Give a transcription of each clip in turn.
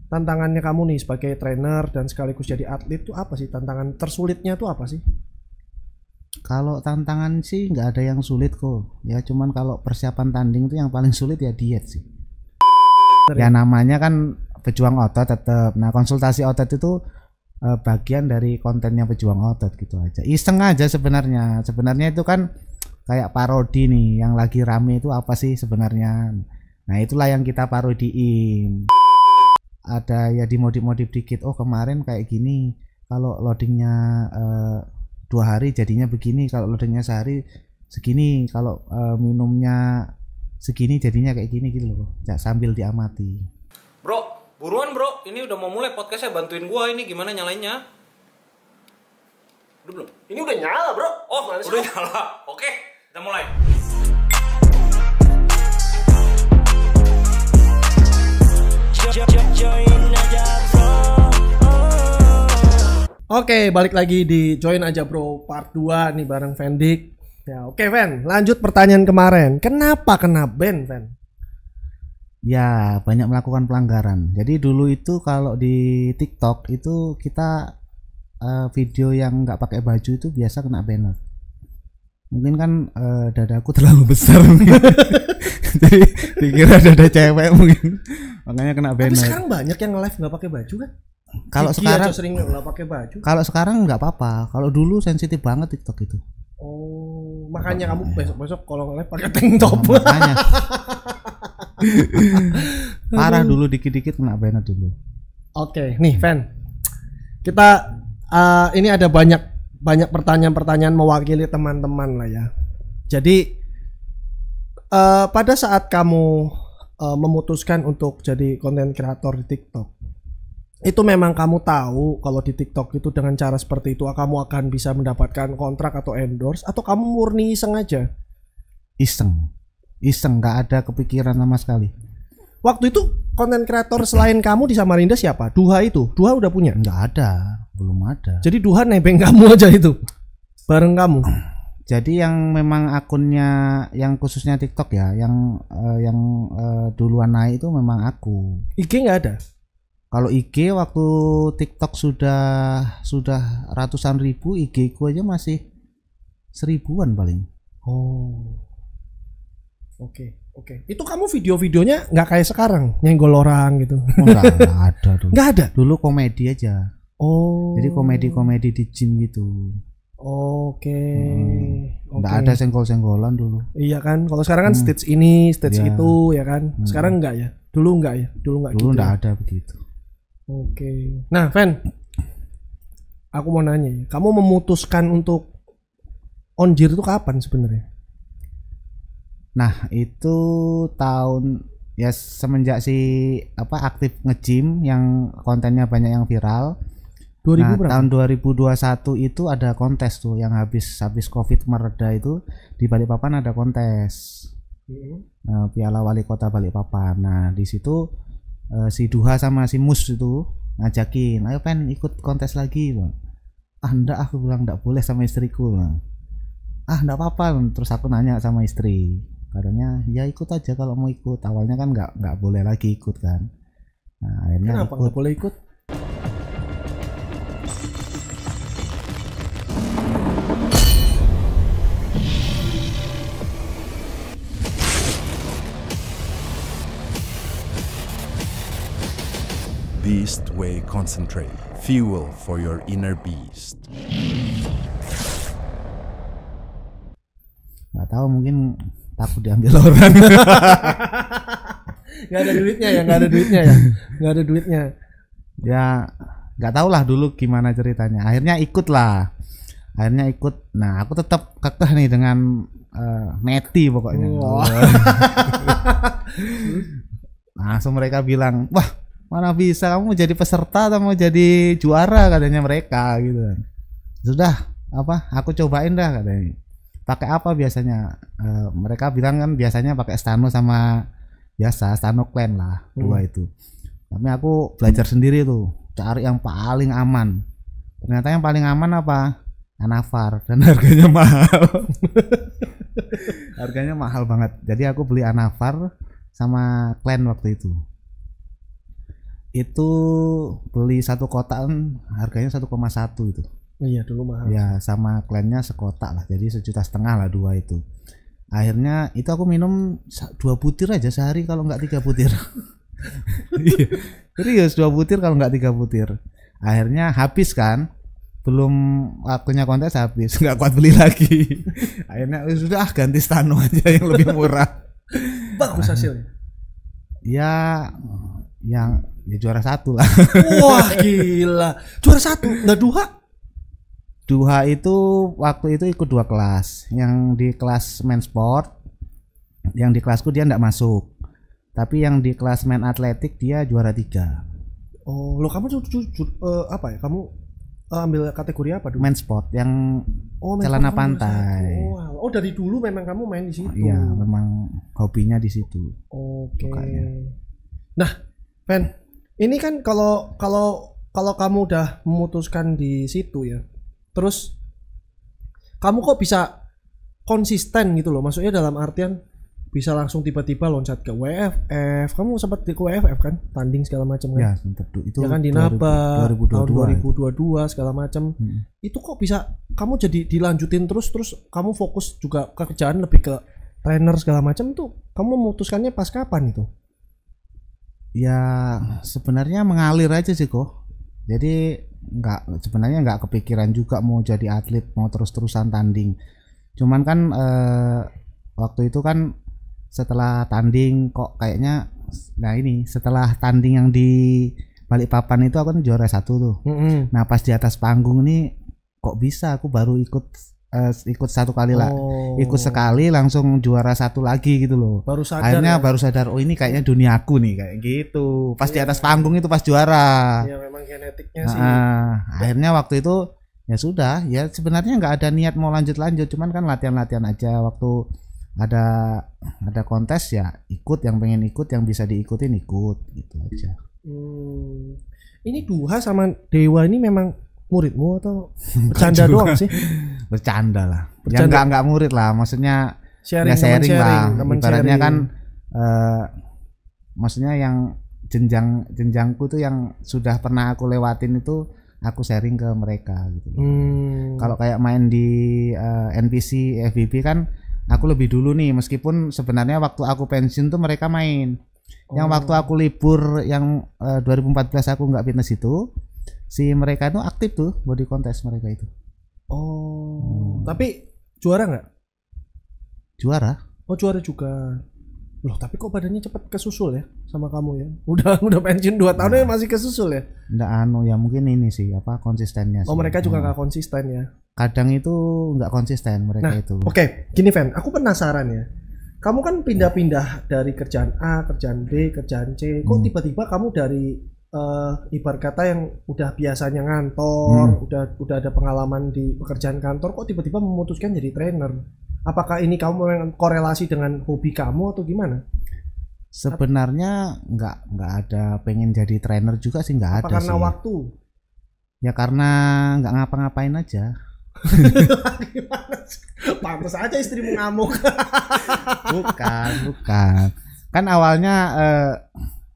tantangannya kamu nih sebagai trainer dan sekaligus jadi atlet tuh apa sih? Tantangan tersulitnya tuh apa sih? Kalau tantangan sih nggak ada yang sulit kok. Ya cuman kalau persiapan tanding itu yang paling sulit ya diet sih. Ya namanya kan pejuang otot tetap. Nah konsultasi otot itu bagian dari kontennya pejuang otot gitu aja. Iseng aja sebenarnya. Sebenarnya itu kan kayak parodi nih. Yang lagi rame itu apa sih sebenarnya? Nah itulah yang kita parodiin. Ada ya dimodif-modif dikit. Oh kemarin kayak gini. Kalau loadingnya 2 hari jadinya begini. Kalau loadingnya sehari segini. Kalau minumnya segini jadinya kayak gini gitu loh. Ya, sambil diamati. Bro, buruan bro. Ini udah mau mulai podcastnya, bantuin gua ini gimana nyalainnya. Udah belum? Ini udah nyala, Bro. Oh, udah nyala. Oke, kita mulai. Oke, balik lagi di Join Aja Bro part 2 nih bareng Vendik. Ya, oke Ven, lanjut pertanyaan kemarin. Kenapa kena ban, Ven? Ya banyak melakukan pelanggaran. Jadi dulu itu kalau di TikTok itu kita video yang nggak pakai baju itu biasa kena banner. Mungkin kan dadaku terlalu besar jadi dikira dada cewek mungkin, makanya kena banner. Tapi sekarang banyak yang live nggak pakai baju kan? Kalau Gigi sekarang aja sering nggak pakai baju. Kalau sekarang nggak apa-apa. Kalau dulu sensitif banget TikTok itu. Oh, makanya kamu besok-besok kalau live pakai tank top. Makanya parah dulu, dikit-dikit kena banner dulu. Oke, nih Ven, kita ini ada banyak pertanyaan-pertanyaan mewakili teman-teman lah ya. Jadi pada saat kamu memutuskan untuk jadi konten kreator di TikTok, itu memang kamu tahu kalau di TikTok itu dengan cara seperti itu kamu akan bisa mendapatkan kontrak atau endorse, atau kamu murni iseng aja? Iseng, nggak ada kepikiran sama sekali. Waktu itu konten kreator selain kamu di Samarinda siapa? Duha itu? Duha udah punya? Nggak ada, belum ada. Jadi Duha nebeng kamu aja itu? Bareng kamu? Jadi yang memang akunnya yang khususnya TikTok ya, yang duluan naik itu memang aku. IG nggak ada? Kalau IG waktu TikTok sudah ratusan ribu, IG ku aja masih 1000-an paling. Oh, oke. Itu kamu video-videonya nggak kayak sekarang nyenggol orang gitu? Oh, nggak ada dulu. Nggak ada? Dulu komedi aja. Oh. Jadi komedi di gym gitu. Oke. Nggak ada senggol-senggolan dulu. Iya kan? Kalau sekarang kan stage ini, stage Ya. itu, ya kan? Sekarang enggak ya? Dulu enggak ya? Dulu enggak gitu. Nggak Ya? ada begitu. Oke. Nah, Ven, aku mau nanya ya. Kamu memutuskan untuk onjir itu kapan sebenarnya? Nah itu tahun ya semenjak aktif nge-gym yang kontennya banyak yang viral. 2000 Nah, berapa? tahun 2021 itu ada kontes tuh yang habis Covid mereda itu di Balikpapan ada kontes. Piala Wali Kota Balikpapan. Nah di situ si Duha sama si Mus itu ngajakin, ayo Pen ikut kontes lagi, Bang. Enggak, aku bilang enggak boleh sama istriku, Bang. Enggak apa-apa. Terus aku nanya sama istri, katanya ya ikut aja kalau mau ikut. Awalnya kan nggak boleh lagi ikut kan. Nah akhirnya Kenapa nggak boleh ikut? Beast Way Concentrate, fuel for your inner beast. nggak tahu, mungkin takut diambil orang. Nggak ada duitnya ya? Ya nggak tahu lah dulu gimana ceritanya. Akhirnya ikut. Nah aku tetap kekeh nih dengan Meti pokoknya. Wow. Langsung mereka bilang, wah mana bisa, kamu mau jadi peserta atau mau jadi juara, katanya mereka gitu kan. Sudah aku cobain dah katanya. Pakai apa biasanya? Mereka bilang kan biasanya pakai Stano sama biasa Stano Clan lah, dua itu. Tapi aku belajar sendiri tuh, cari yang paling aman. Ternyata yang paling aman apa? Anavar, dan harganya mahal. Harganya mahal banget. Jadi aku beli Anavar sama Clan waktu itu. Itu beli satu kotak kan harganya 1,1 itu. Iya dulu mahal. Ya sama kliennya sekotak lah, jadi 1,5 juta lah dua itu. Akhirnya itu aku minum 2 butir aja sehari kalau nggak 3 butir. Serius 2 butir kalau nggak 3 butir. Akhirnya habis kan, belum waktunya kontes habis, nggak kuat beli lagi. Akhirnya sudah ganti Stano aja yang lebih murah. Bagus hasilnya. Ya yang ya juara 1 lah. Wah gila, juara 1. Nah Duha itu waktu itu ikut 2 kelas. Yang di kelas main sport, yang di kelasku dia enggak masuk. Tapi yang di kelas main atletik dia juara 3. Oh, lo kamu apa ya? Kamu ambil kategori apa dulu? Main sport yang celana pantai. Oh, dari dulu memang kamu main di situ. Iya, memang hobinya di situ. Oke. Sukanya. Nah, Pen, ini kan kalau kamu udah memutuskan di situ ya. Terus kamu kok bisa konsisten gitu loh, maksudnya dalam artian bisa langsung tiba-tiba loncat ke WFF. Kamu sempat ke WFF kan, tanding segala macam kan? Ya sempat itu. Ya kan di Naba 2022 tahun 2022 segala macam. Itu kok bisa kamu jadi dilanjutin terus kamu fokus juga ke kerjaan lebih ke trainer segala macam tuh. Kamu memutuskannya pas kapan itu? Ya sebenarnya mengalir aja sih kok. Jadi sebenarnya nggak kepikiran juga mau jadi atlet, mau terus-terusan tanding. Cuman kan waktu itu kan setelah tanding kok kayaknya, nah ini setelah tanding yang di Balikpapan itu aku kan juara 1 tuh. Nah pas di atas panggung nih kok bisa aku baru ikut 1 kali lah, ikut sekali langsung juara 1 lagi gitu loh. Baru sadar. Akhirnya Ya? baru sadar, oh ini kayaknya dunia aku nih kayak gitu. Pas di atas panggung itu pas juara. Ya memang genetiknya sih. Akhirnya waktu itu ya sudah, ya sebenarnya nggak ada niat mau lanjut, cuman kan latihan aja. Waktu ada kontes ya ikut, yang pengen ikut, yang bisa diikutin ikut gitu aja. Ini Duha sama Dewa ini memang muridmu atau bercanda doang sih? Bercanda lah. Bercanda. Ya enggak murid lah, maksudnya Sharing lah. teman Ibaratnya sharing. kan maksudnya yang jenjangku tuh yang sudah pernah aku lewatin itu aku sharing ke mereka gitu. Kalau kayak main di NPC FVB kan aku lebih dulu nih, meskipun sebenarnya waktu aku pensiun tuh mereka main. Yang waktu aku libur yang 2014 aku nggak fitness itu, si mereka itu aktif tuh body contest mereka itu. Tapi juara nggak? Juara. Oh juara juga. Loh tapi kok badannya cepet kesusul ya sama kamu ya? Udah pensiun 2 tahun masih kesusul ya? Nggak ya mungkin ini sih apa konsistennya sih. Oh mereka juga nggak konsisten ya? Kadang itu nggak konsisten mereka itu. Oke, gini Fen, aku penasaran ya. Kamu kan pindah-pindah dari kerjaan A, kerjaan B, kerjaan C. Kok tiba-tiba kamu dari ibarat kata yang udah biasanya ngantor, udah ada pengalaman di pekerjaan kantor, kok tiba-tiba memutuskan jadi trainer? Apakah ini kamu memang korelasi dengan hobi kamu atau gimana? Sebenarnya nggak ada pengen jadi trainer juga sih, nggak ada sih. Apa karena waktu? Ya karena nggak ngapa-ngapain aja. Gimana sih? Pantes aja istrimu ngamuk. Bukan. Kan awalnya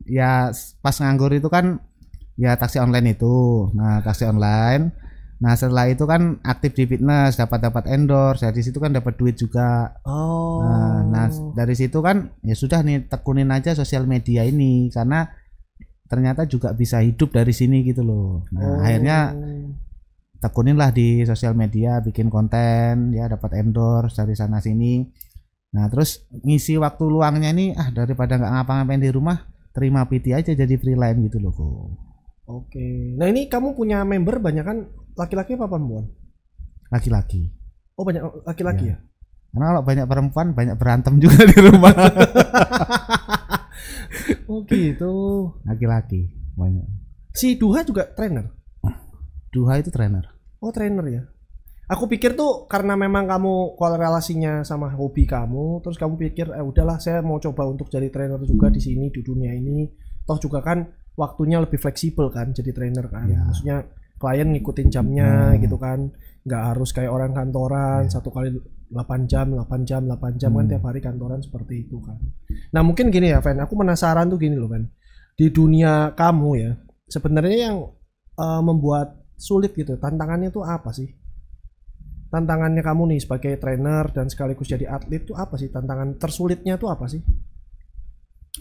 ya pas nganggur itu kan ya taksi online itu. Nah, taksi online. Nah, setelah itu kan aktif di fitness, dapat endorse. Dari situ kan dapat duit juga. Nah, dari situ kan ya sudah nih tekunin aja sosial media ini karena ternyata juga bisa hidup dari sini gitu loh. Nah, akhirnya tekunin lah di sosial media, bikin konten, ya dapat endorse dari sana sini. Nah terus ngisi waktu luangnya nih, daripada nggak ngapa-ngapain di rumah, terima PT aja jadi freelance gitu loh kok. Oke. Nah ini kamu punya member banyak kan laki-laki apa perempuan? Laki-laki. Oh banyak laki-laki ya? Karena kalau banyak perempuan banyak berantem juga di rumah. Oh gitu. Laki-laki banyak. Si Duha juga trainer? Duha itu trainer. Oh trainer ya. Aku pikir tuh karena memang kamu korelasinya sama hobi kamu, terus kamu pikir udahlah saya mau coba untuk jadi trainer juga di sini di dunia ini. Toh juga kan waktunya lebih fleksibel kan jadi trainer kan. Ya. Maksudnya klien ngikutin jamnya gitu kan. Nggak harus kayak orang kantoran satu kali 8 jam kan tiap hari kantoran seperti itu kan. Nah mungkin gini ya Fen, aku penasaran tuh gini loh Fen. di dunia kamu ya, sebenarnya yang membuat sulit gitu, tantangannya tuh apa sih? Tantangannya kamu nih sebagai trainer dan sekaligus jadi atlet tuh apa sih? Tantangan tersulitnya tuh apa sih?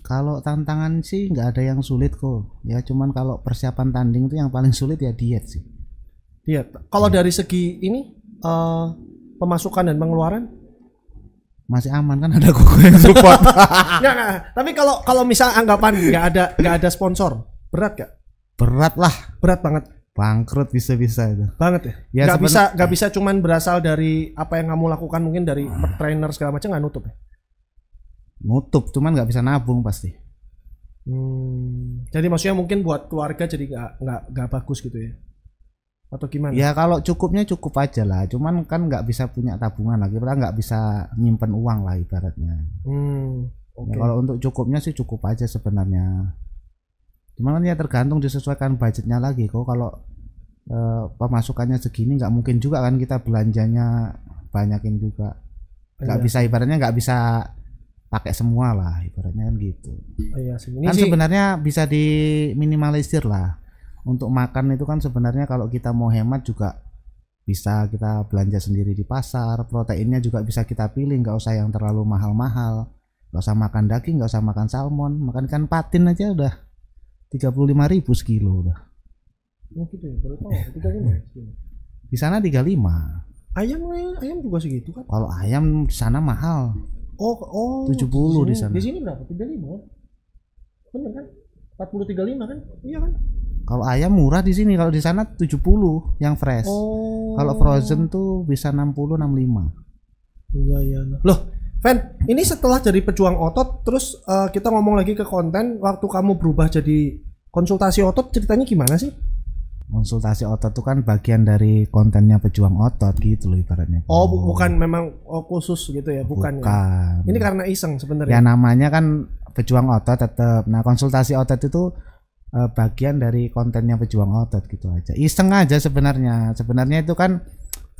Kalau tantangan sih nggak ada yang sulit kok. Ya cuman kalau persiapan tanding itu yang paling sulit ya diet sih. Diet. Kalau dari segi ini pemasukan dan pengeluaran Masih aman kan, ada koko yang support. Nggak. Tapi kalau misal anggapan nggak ada sponsor, berat gak? Berat lah, Berat banget. bangkrut bisa-bisa itu. Banget ya. Ya, Nggak bisa cuman berasal dari apa yang kamu lakukan, mungkin dari trainer segala macam nggak nutup ya. Nutup, cuman nggak bisa nabung pasti. Jadi maksudnya mungkin buat keluarga jadi nggak bagus gitu ya? Atau gimana? Ya kalau cukupnya cukup aja lah, cuman kan nggak bisa punya tabungan lagi, padahal nggak bisa nyimpen uang lah ibaratnya. Oke. Ya, kalau untuk cukupnya sih cukup aja sebenarnya. Cuman kan ya tergantung disesuaikan budgetnya lagi. Kok kalau pemasukannya segini nggak mungkin juga kan kita belanjanya banyakin juga. Nggak bisa, ibaratnya nggak bisa pakai semua lah, ibaratnya kan gitu. Iya sih. Ini Kan sih sebenarnya bisa diminimalisir lah. Untuk makan itu kan sebenarnya kalau kita mau hemat juga bisa kita belanja sendiri di pasar. Proteinnya juga bisa kita pilih, nggak usah yang terlalu mahal-mahal. Nggak usah makan daging, nggak usah makan salmon, makan ikan patin aja udah 35.000 sekilo udah. Oh gitu ya, baru tahu. 35. Di sana 35. Ayam juga segitu kan? Kalau ayam di sana mahal. Oh 70 di sana. Di sini berapa? 35 kan? Bener kan? 40 35 kan? Iya kan? Kalau ayam murah di sini, kalau di sana 70 yang fresh. Kalau frozen tuh bisa 60 65. Iya. Loh, Fen, ini setelah jadi pejuang otot, terus kita ngomong lagi ke konten, waktu kamu berubah jadi konsultasi otot, ceritanya gimana sih? Konsultasi otot itu kan bagian dari kontennya pejuang otot gitu loh ibaratnya. Oh, bukan memang khusus gitu ya, bukan. Ya? Ini karena iseng sebenarnya. Ya namanya kan pejuang otot tetap. Nah, konsultasi otot itu bagian dari kontennya pejuang otot gitu aja. Iseng aja sebenarnya. Sebenarnya itu kan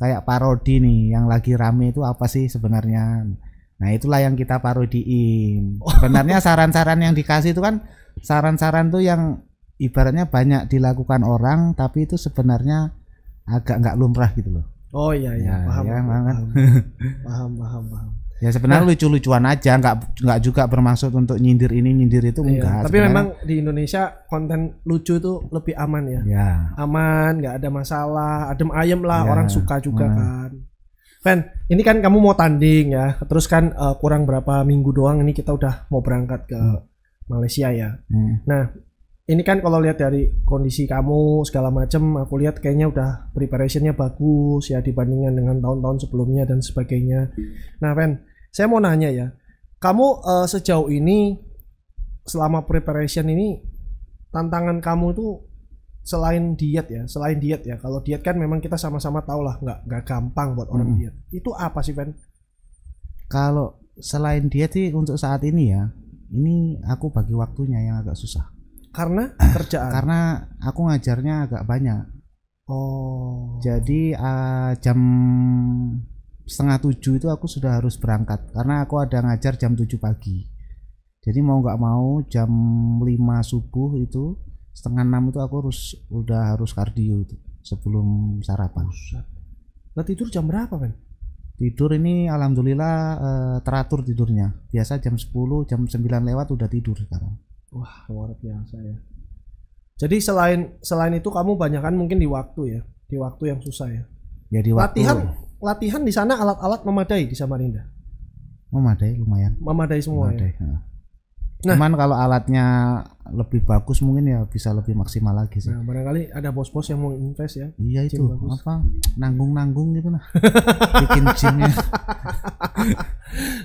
kayak parodi nih, yang lagi rame itu apa sih sebenarnya. Nah, itulah yang kita parodiin. Sebenarnya saran-saran yang dikasih itu kan saran-saran tuh yang ibaratnya banyak dilakukan orang, tapi itu sebenarnya agak nggak lumrah gitu loh. Oh iya, paham. Ya, Paham. Ya sebenarnya lucu-lucuan aja, nggak juga bermaksud untuk nyindir ini nyindir itu, enggak. Tapi memang di Indonesia konten lucu itu lebih aman ya. Ya. Aman, nggak ada masalah, adem ayem lah, orang suka juga kan. Fen, ini kan kamu mau tanding ya, terus kan kurang berapa minggu doang ini kita udah mau berangkat ke Malaysia ya. Nah, ini kan kalau lihat dari kondisi kamu segala macam, aku lihat kayaknya udah preparationnya bagus ya dibandingkan dengan tahun-tahun sebelumnya dan sebagainya. Nah, Fen, saya mau nanya ya, kamu sejauh ini selama preparation ini tantangan kamu itu selain diet ya, kalau diet kan memang kita sama-sama tahu lah nggak gampang buat orang diet. Itu apa sih, Fen? Kalau selain diet sih untuk saat ini ya, ini aku bagi waktunya yang agak susah. Karena kerjaan. Karena aku ngajarnya agak banyak. Oh. Jadi jam 6:30 itu aku sudah harus berangkat karena aku ada ngajar jam 7 pagi. Jadi mau nggak mau jam 5 subuh itu 5:30 itu aku harus kardio itu sebelum sarapan. Nah, tidur jam berapa, Fen? Tidur ini alhamdulillah teratur tidurnya. Biasa jam 10, jam 9 lewat udah tidur sekarang. Wah, luar biasa ya. Jadi selain itu kamu banyakkan mungkin di waktu ya, di waktu yang susah ya. Ya di waktu. Latihan di sana alat-alat memadai di Samarinda. Memadai lumayan. Memadai semua memadai, ya. Nah. Cuman kalau alatnya lebih bagus mungkin ya bisa lebih maksimal lagi sih. Nah, barangkali ada bos-bos yang mau invest ya. Iya itu apa nanggung gitu nah. Bikin gymnya.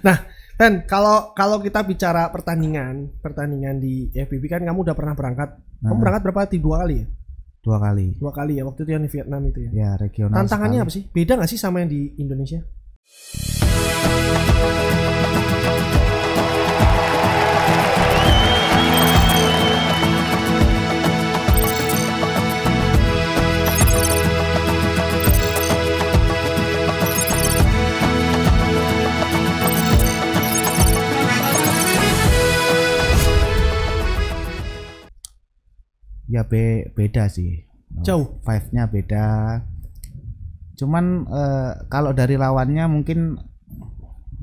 Nah, Dan kalau kita bicara pertandingan di FBB kan kamu udah pernah berangkat. Kamu berangkat berapa kali? 2 kali ya? 2 kali. 2 kali ya, waktu itu yang di Vietnam itu ya. Ya, regional. Tantangannya sekali. apa sih? Beda nggak sih sama yang di Indonesia? Ya beda sih. Jauh. Vibe-nya beda. Cuman kalau dari lawannya mungkin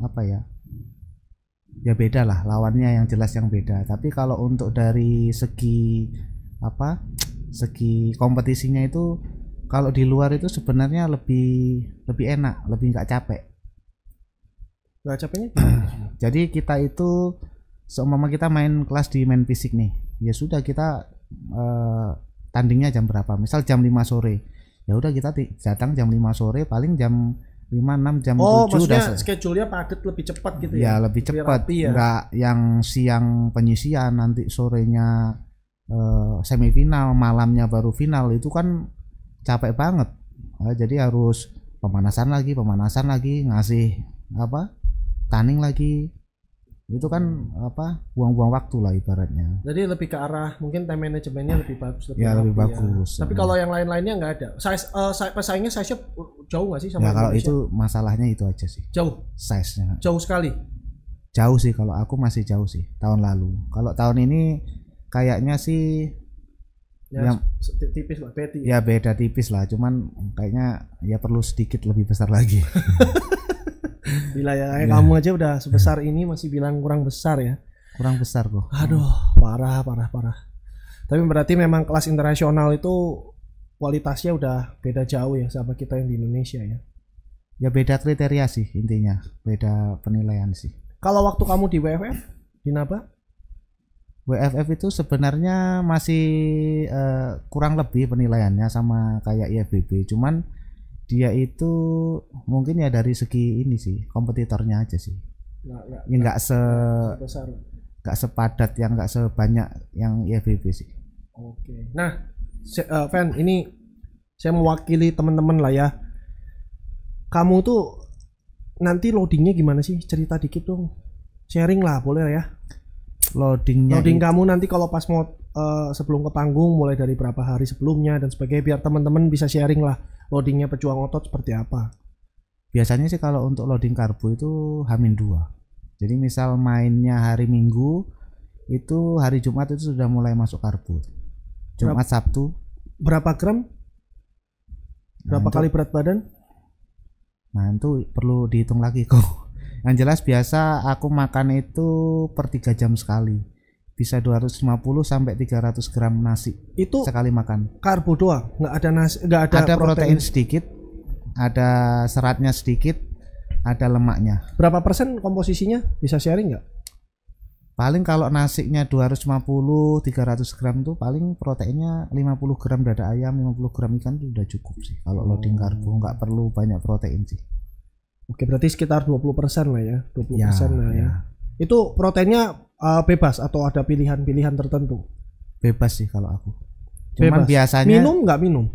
apa ya? Ya beda lah, lawannya yang jelas yang beda. Tapi kalau untuk dari segi apa? Segi kompetisinya itu kalau di luar itu sebenarnya lebih enak, lebih nggak capek. Nggak capeknya? Jadi kita itu seumpama kita main kelas di main fisik nih, ya sudah kita tandingnya jam berapa? Misal jam 5 sore. Ya udah kita datang jam 5 sore, paling jam 5, 6, jam 7 maksudnya udah schedule-nya padat lebih cepat gitu ya. ya? Lebih cepat, rapi ya? nggak yang siang penyisian nanti sorenya semifinal, malamnya baru final, itu kan capek banget. Jadi harus pemanasan lagi, ngasih apa? Tanding lagi. Itu kan apa? Buang-buang waktu lah ibaratnya. Jadi lebih ke arah mungkin time manajemennya lebih bagus, Ya, lebih rapi bagus. Tapi kalau yang lain-lainnya nggak ada. Pesaingnya size-nya jauh nggak sih sama Ya kalau Indonesia? itu masalahnya itu aja sih. Jauh, Size-nya. jauh sekali. Jauh sih, kalau aku masih jauh sih tahun lalu. Kalau tahun ini kayaknya sih Ya, yang tipis lah, petty. ya beda tipis lah, cuman kayaknya ya perlu sedikit lebih besar lagi. Gila ya, kayak kamu aja udah sebesar ini masih bilang kurang besar ya. Kurang besar kok. Aduh, parah. Tapi berarti memang kelas internasional itu kualitasnya udah beda jauh ya sama kita yang di Indonesia ya. Ya beda kriteria sih intinya, beda penilaian sih. Kalau waktu kamu di WFF, di Naba? WFF itu sebenarnya masih kurang lebih penilaiannya sama kayak IFBB, cuman dia itu mungkin ya dari segi ini sih, kompetitornya aja sih. Nggak Besar. nggak sepadat, yang nggak sebanyak yang IFBB sih. Oke. Nah, Van, ini saya mewakili teman-teman lah ya. Kamu tuh nanti loadingnya gimana sih? Cerita dikit dong. Sharing lah, boleh ya? Loading Kamu nanti kalau pas mau sebelum ke panggung, mulai dari berapa hari sebelumnya dan sebagainya, biar teman-teman bisa sharing lah loadingnya Pejuang Otot seperti apa. biasanya sih kalau untuk loading karbo itu H-2. Jadi misal mainnya hari Minggu, itu hari Jumat itu sudah mulai masuk karbo. Jumat, Sabtu. Berapa gram? Berapa kali berat badan? Nah itu perlu dihitung lagi kok. Yang jelas biasa aku makan itu per 3 jam sekali. Bisa 250 sampai 300 gram nasi Itu sekali makan. karbo doang, nggak ada nasi, nggak ada, Ada protein sedikit, ada seratnya sedikit, ada lemaknya. Berapa persen komposisinya? Bisa sharing nggak? Paling kalau nasinya 250 300 gram tuh paling proteinnya 50 gram dada ayam, 50 gram ikan tuh udah cukup sih. Kalau loading karbo nggak perlu banyak protein sih. Oke, berarti sekitar 20% lah ya, 20% lah ya. Ya. Itu proteinnya bebas atau ada pilihan-pilihan tertentu? Bebas sih kalau aku. Cuman Bebas. biasanya Minum nggak minum?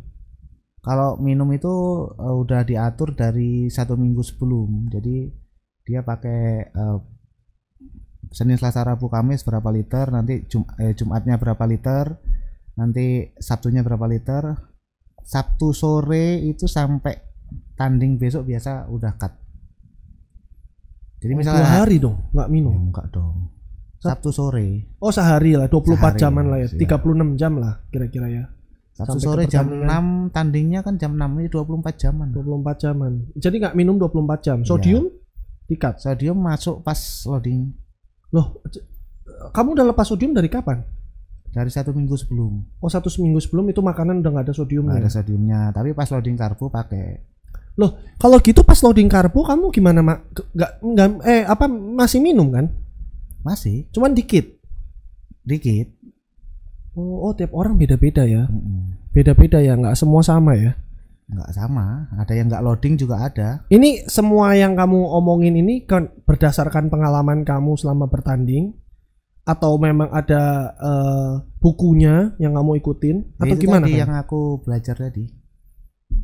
kalau minum itu udah diatur dari 1 minggu sebelum. Jadi dia pakai Senin, Selasa, Rabu, Kamis berapa liter, nanti Jumatnya berapa liter, nanti Sabtunya berapa liter. Sabtu sore itu sampai tanding besok biasa udah cut. Jadi misalnya 2 hari dong nggak minum? ya, enggak dong. Sabtu sore. Oh sehari lah, 24 Sehari, jaman lah ya, siap. 36 jam lah kira-kira ya. Sabtu Sampai sore ke jam pertandingan. 6, tandingnya kan jam 6, ini 24 jaman. 24 jaman. Jadi nggak minum 24 jam. Sodium di-cut. Sodium masuk pas loading Loh, kamu udah lepas sodium dari kapan? dari 1 minggu sebelum. Oh, 1 minggu sebelum itu makanan udah nggak ada Nggak sodiumnya. ada sodiumnya, tapi pas loading karbo pakai. Loh, kalau gitu pas loading karbo kamu gimana, Mak? Nggak masih minum kan? Masih Cuman dikit. dikit. Oh, tiap orang beda-beda ya. Mm-mm. Beda-beda ya, nggak semua sama ya. Nggak sama, ada yang nggak loading juga ada. Ini semua yang kamu omongin ini kan berdasarkan pengalaman kamu selama bertanding atau memang ada bukunya yang kamu ikutin atau Itu gimana tadi kan? yang aku belajar tadi,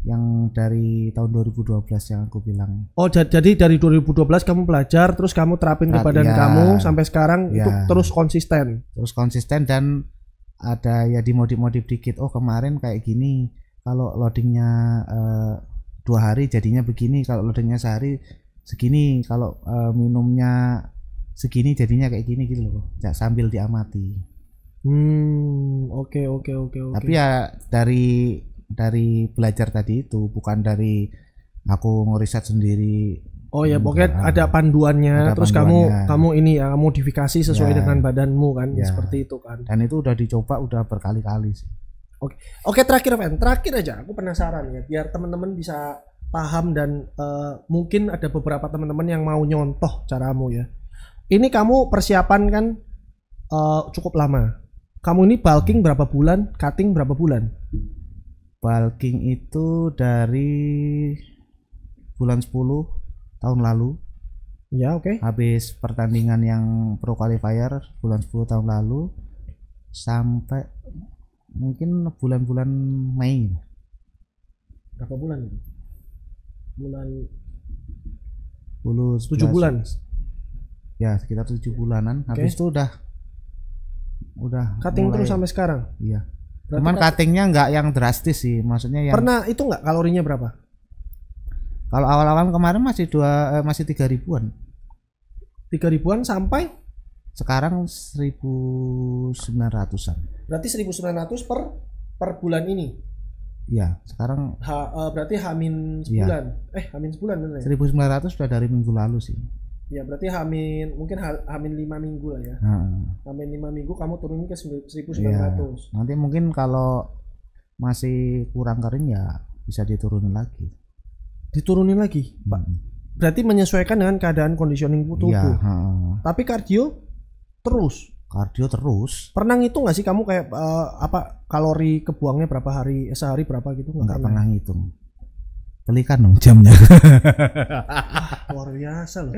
yang dari tahun 2012 yang aku bilang. Oh, jadi dari 2012 kamu belajar terus kamu terapin ke badan Ya. kamu sampai sekarang itu Ya. terus konsisten. Terus konsisten dan ada ya dimodif-modif dikit. Oh kemarin kayak gini, kalau loadingnya 2 hari jadinya begini, kalau loadingnya sehari segini, kalau minumnya segini jadinya kayak gini gitu loh. Ya, sambil diamati. Oke. Tapi ya dari belajar tadi itu, bukan dari aku ngeriset sendiri. Oh ya, pokoknya Enggak. ada panduannya, Ada terus panduannya. kamu ini ya modifikasi sesuai Ya. dengan badanmu kan, ya Ya. seperti itu kan. Dan itu udah dicoba udah berkali-kali sih. Oke, terakhir Van, terakhir aja, aku penasaran ya, biar teman-teman bisa paham dan mungkin ada beberapa teman-teman yang mau nyontoh caramu ya. Ini kamu persiapan kan cukup lama. Kamu ini bulking berapa bulan, cutting berapa bulan? Bulking itu dari bulan 10 tahun lalu. Ya, oke. Habis pertandingan yang pro qualifier bulan 10 tahun lalu sampai mungkin bulan-bulan Mei. Berapa bulan itu? Bulan 7 bulan. Ya, sekitar 7 bulanan. Habis itu udah Cutting mulai- terus sampai sekarang. Iya. Berarti Cuman cuttingnya nggak yang drastis sih, maksudnya yang pernah itu nggak kalorinya berapa? kalau awal-awal kemarin masih 3 ribuan. 3 ribuan sampai Sekarang 1900-an. berarti 1.900 per bulan ini. Iya, sekarang Berarti Hamin Iya. sebulan. Hamin sebulan bener ya? 1900 sudah dari minggu lalu sih. Ya berarti Hamin 5 minggu lah ya. Nah, Hamin 5 minggu kamu turunin ke iya. 1.900. Nanti mungkin kalau masih kurang kering ya bisa diturunin lagi. Diturunin lagi. Berarti menyesuaikan dengan keadaan conditioning tubuh. Iya, Tapi kardio terus. kardio terus. Pernah ngitung nggak sih kamu kayak kalori kebuangnya berapa hari, sehari berapa gitu? Nggak pernah ngitung. Belikan dong jamnya. Luar biasa loh.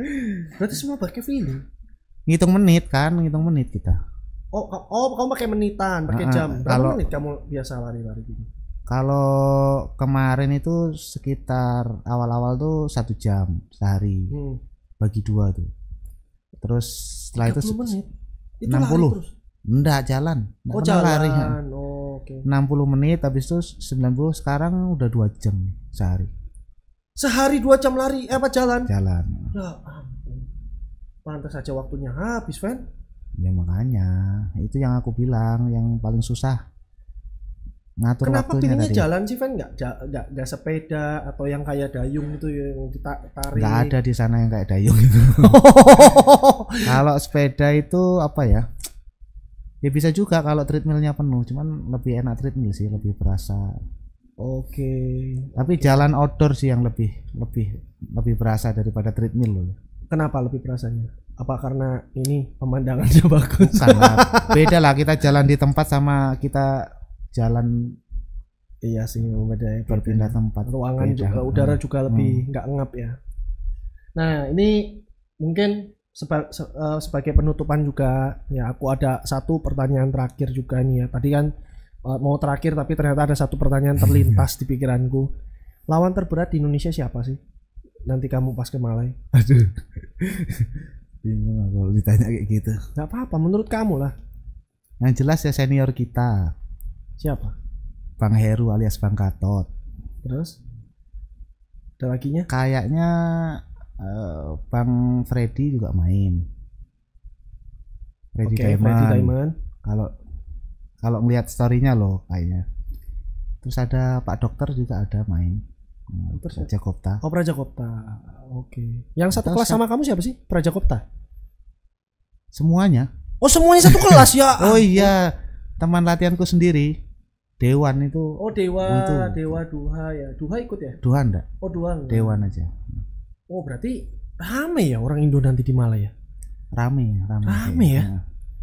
Berarti semua pakai feeling. Ngitung menit kita. Oh, kamu pakai menitan, pakai jam. Berapa kalau- menit kamu biasa lari-lari gitu? Kalau kemarin itu sekitar awal-awal tuh 1 jam sehari, bagi 2 tuh. Terus setelah itu 30 menit. Itu 60. lari terus. Enggak jalan. Nggak Oh, pernah jalan. lari. Oke. 60 menit habis itu 90, sekarang udah 2 jam sehari Sehari 2 jam lari, apa jalan? jalan. Ya ampun. Pantas saja waktunya habis, Van. Ya makanya itu yang aku bilang yang paling susah ngatur Kenapa waktunya pilihnya tadi. jalan sih, Van? Nggak sepeda atau yang kayak dayung itu yang ditarik? Nggak ada di sana yang kayak dayung itu. Kalau sepeda itu apa ya? Ya bisa juga kalau treadmillnya penuh, cuman lebih enak treadmill sih, lebih berasa. Oke. Tapi jalan outdoor sih yang lebih berasa daripada treadmill loh. Kenapa lebih berasanya? Apa karena ini pemandangannya bagus? Bukan lah, beda lah kita jalan di tempat sama kita jalan Iya sih, beda ya. berpindah tempat. Ruangan Beda. juga, udara juga lebih nggak ngap ya. Nah, ini mungkin sebagai penutupan juga ya, aku ada satu pertanyaan terakhir juga nih ya. Tadi kan mau terakhir tapi ternyata ada satu pertanyaan terlintas di pikiranku. Lawan terberat di Indonesia siapa sih? Nanti kamu pas ke Malai. Aduh. Bingung kalau ditanya kayak gitu. Nggak apa-apa, menurut kamu lah. Yang jelas ya senior kita, Siapa? Bang Heru alias Bang Gatot. Terus? Ada laginya? Kayaknya Bang Freddy juga main. Freddy Oke, Freddy Diamond. Kalau ngelihat storynya loh kayaknya. Terus ada Pak Dokter juga ada main. Terus Jakopta. Oh, Prajakopta. Oke. Yang satu Atau kelas sama kamu siapa sih? Prajakopta. Semuanya. Oh, semuanya satu kelas ya. Oh iya, teman latihanku sendiri. Dewan itu. Oh, Dewa Duha ya. Duha ikut ya? Duhan enggak? Oh, Duha. enggak. Dewan aja. Oh, berarti rame ya orang Indo nanti di Malai ya. Rame Rame kayaknya. ya?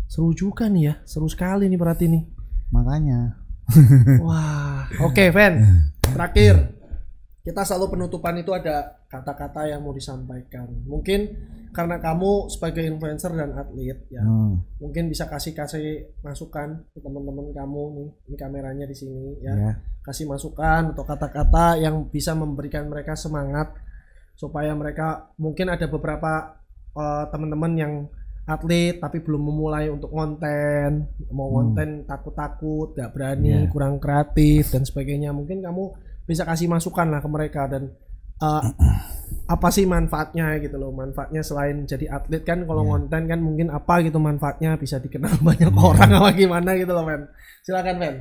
Seru juga nih ya. Seru sekali nih berarti nih. Makanya. Wah, oke, Ven. Terakhir. Kita selalu penutupan itu ada kata-kata yang mau disampaikan. Mungkin karena kamu sebagai influencer dan atlet ya, mungkin bisa kasih masukan ke teman-teman kamu nih. Ini kameranya di sini ya. Ya. Kasih masukan atau kata-kata yang bisa memberikan mereka semangat supaya mereka, mungkin ada beberapa teman-teman yang atlet tapi belum memulai untuk konten, mau konten takut-takut, gak berani, kurang kreatif dan sebagainya. Mungkin kamu bisa kasih masukan lah ke mereka dan apa sih manfaatnya gitu loh. Manfaatnya selain jadi atlet kan kalau konten kan mungkin apa gitu manfaatnya, bisa dikenal banyak orang apa gimana gitu loh men. Silakan men.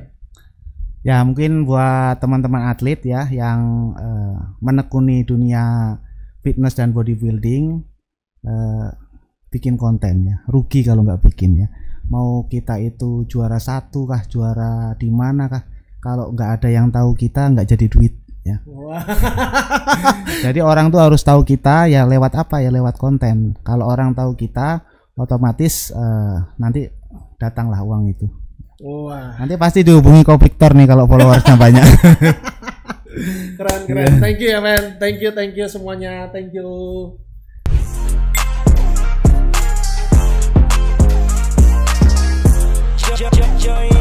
Ya mungkin buat teman-teman atlet ya yang menekuni dunia fitness dan bodybuilding, bikin konten ya, rugi kalau nggak bikin ya. Mau kita itu juara 1 kah, juara di mana kah, kalau nggak ada yang tahu kita nggak jadi duit ya. Jadi orang tuh harus tahu kita ya lewat apa ya, lewat konten. Kalau orang tahu kita otomatis nanti datanglah uang itu. Wah. Nanti pasti dihubungi Ko Victor nih kalau followersnya banyak. Keren. Thank you ya men. Thank you semuanya. Thank you. Join